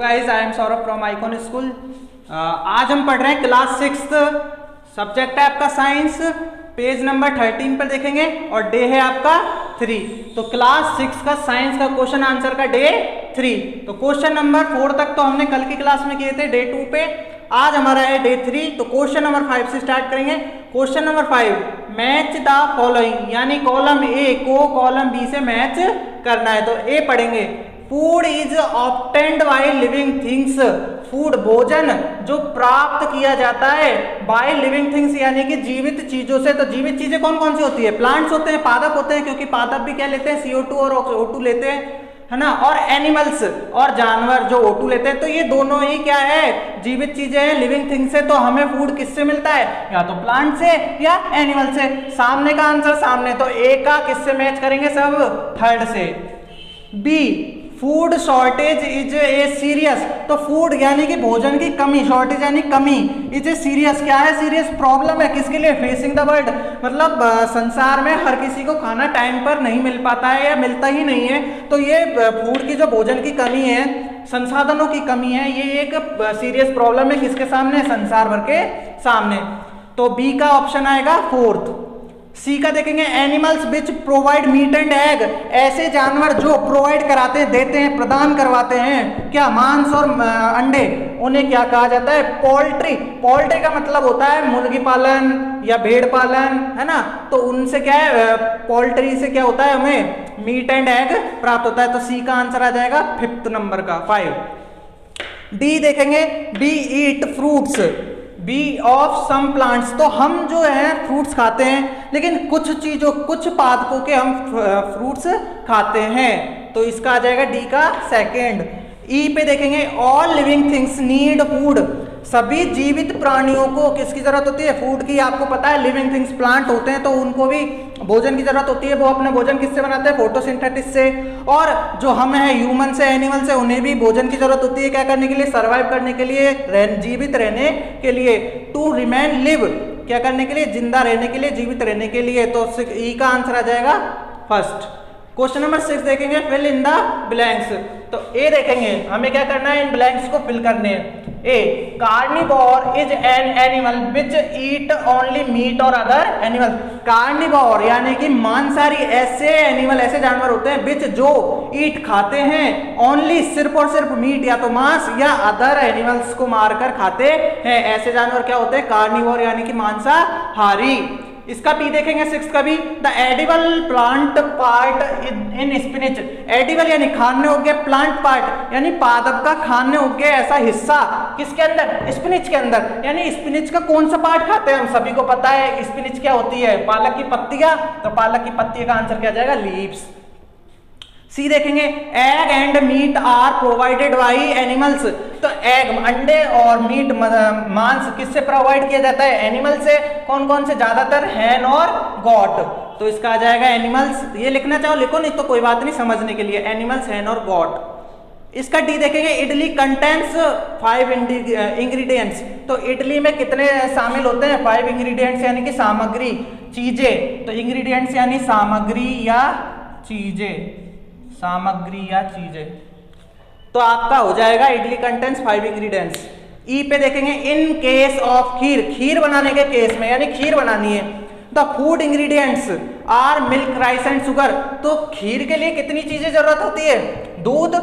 Guys, I am Saurabh from icon school. आज हम पढ़ रहे हैं क्लास 6th, सब्जेक्ट है आपका साइंस। पेज नंबर 13 पर देखेंगे और डे है आपका 3। तो क्लास 6 का साइंस का क्वेश्चन आंसर का डे 3। तो क्वेश्चन नंबर 4 तक तो हमने कल की क्लास में किए थे डे 2 पे। आज हमारा है डे 3। तो क्वेश्चन नंबर 5 से स्टार्ट करेंगे। Question number 5, match the following, यानी कॉलम ए को कॉलम बी से मैच करना है। तो ए पढ़ेंगे, food is obtained by living things. Food भोजन जो प्राप्त किया जाता है बाय लिविंग थिंग्स यानी कि जीवित चीजों से। तो जीवित चीजें कौन कौन सी होती है? प्लांट्स होते हैं, पादप होते हैं, क्योंकि पादप भी क्या लेते हैं? CO2 और O2 लेते हैं, है ना। और एनिमल्स और जानवर जो O2 लेते हैं। तो ये दोनों ही क्या है? जीवित चीजें हैं, लिविंग थिंग्स से। तो हमें फूड किससे मिलता है? या तो प्लांट से या एनिमल से। सामने का आंसर सामने, तो ए का किससे मैच करेंगे? सब थर्ड से। B, food shortage is a serious. तो फूड यानी कि भोजन की कमी, शॉर्टेज यानी कमी, इज ए सीरियस, क्या है? सीरियस प्रॉब्लम है। किसके लिए? फेसिंग द वर्ल्ड, मतलब संसार में हर किसी को खाना टाइम पर नहीं मिल पाता है या मिलता ही नहीं है। तो ये फूड की जो भोजन की कमी है, संसाधनों की कमी है, ये एक सीरियस प्रॉब्लम है। किसके सामने? संसार भर के सामने। तो बी का ऑप्शन आएगा फोर्थ। सी का देखेंगे, animals which provide meat and egg. ऐसे जानवर जो प्रोवाइड कराते हैं, देते हैं, प्रदान करवाते हैं क्या? मांस और अंडे, उन्हें क्या कहा जाता है? पोल्ट्री। पोल्ट्री का मतलब होता है मुर्गी पालन या भेड़ पालन, है ना। तो उनसे क्या है? पोल्ट्री से क्या होता है? हमें मीट एंड एग प्राप्त होता है। तो सी का आंसर आ जाएगा 5th नंबर का 5। डी देखेंगे, D eat fruits, be of some plants. तो हम जो है फ्रूट्स खाते हैं, लेकिन कुछ चीजों, कुछ पादपों के हम फ्रूट्स खाते हैं। तो इसका आ जाएगा डी का 2nd। ई पे देखेंगे, all living things need food. सभी जीवित प्राणियों को किसकी जरूरत होती है? फूड की। आपको पता है लिविंग थिंग्स प्लांट होते हैं तो उनको भी भोजन की जरूरत होती है। वो अपना भोजन किससे बनाते हैं? फोटोसिंथेसिस से। और जो हम हैं ह्यूमन से, एनिमल से, उन्हें भी भोजन की जरूरत होती है। क्या करने के लिए? सर्वाइव करने के लिए, जीवित रहने के लिए। टू रिमेन लिव, क्या करने के लिए? जिंदा रहने के लिए, जीवित रहने के लिए। तो ई का आंसर आ जाएगा 1st। क्वेश्चन नंबर 6 देखेंगे, फिल इन द ब्लैंक्स। तो ए देखेंगे, हमें क्या करना है? इन ब्लैंक्स को फिल करने हैं। A, carnivore is an animal which eat only meat और अदर एनिमल। कार्निवोर यानी कि मांसाहारी ऐसे एनिमल, ऐसे जानवर होते हैं विच जो ईट खाते हैं ओनली, सिर्फ और सिर्फ मीट या तो मांस, या अदर एनिमल्स को मारकर खाते हैं। ऐसे जानवर क्या होते हैं? कार्निवोर यानी कि मांसाहारी। इसका पी देखेंगे 6 का भी, the edible plant part in spinach. Edible यानी खाने योग्य, प्लांट पार्ट यानी पादप का खाने योग्य ऐसा हिस्सा किसके अंदर? स्पिनिच के अंदर। यानी स्पिनिच का कौन सा पार्ट खाते हैं? हम सभी को पता है स्पिनिच क्या होती है? पालक की पत्तियां। तो पालक की पत्ती का आंसर क्या जाएगा? लीव्स। सी देखेंगे, egg and meat are provided by animals. तो एग, अंडे और मीट, मांस किससे प्रोवाइड किया जाता है? एनिमल से। कौन कौन से? ज्यादातर हैन और गॉट। तो इसका आ जाएगा एनिमल्स। ये लिखना चाहो लिखो, नहीं तो कोई बात नहीं, समझने के लिए एनिमल्स, हैन और गॉट। इसका डी देखेंगे, इडली कंटेंट्स 5 इंग्रेडिएंट्स। तो इडली में कितने शामिल होते हैं? 5 इंग्रेडिएंट्स यानी कि सामग्री, चीजें। तो इंग्रेडिएंट्स यानी सामग्री या चीजें, सामग्री या चीजें। तो आपका हो जाएगा इडली कंटेंट्स 5 इंग्रेडिएंट्स। ई पे देखेंगे, इन केस ऑफ खीर, खीर बनाने के केस में, यानी खीर बनानी है। The food ingredients are milk, rice and sugar. तो खीर के लिए कितनी चीजें जरूरत होती है? दूध,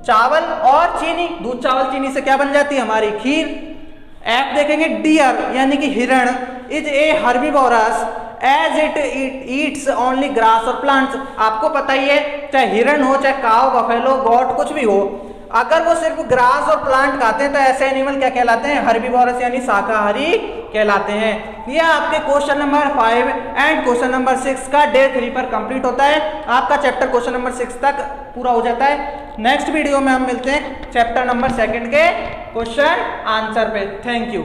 चावल और चीनी। दूध, चावल, चीनी से क्या बन जाती है? हमारी खीर। एफ देखेंगे, डियर यानी कि हिरण, is a herbivorous as it eats only grass और प्लांट्स। आपको पता ही है, चाहे हिरण हो, चाहे काव, बफेलो, गॉट, कुछ भी हो, अगर वो सिर्फ ग्रास और प्लांट खाते हैं तो ऐसे एनिमल क्या कहलाते हैं? हर्बीवोरस यानी शाकाहारी कहलाते हैं। ये आपके question number 5 and question number 6 का डे 3 पर कंप्लीट होता है। आपका चैप्टर क्वेश्चन नंबर 6 तक पूरा हो जाता है। नेक्स्ट वीडियो में हम मिलते हैं चैप्टर नंबर 2 के क्वेश्चन आंसर पे। Thank you.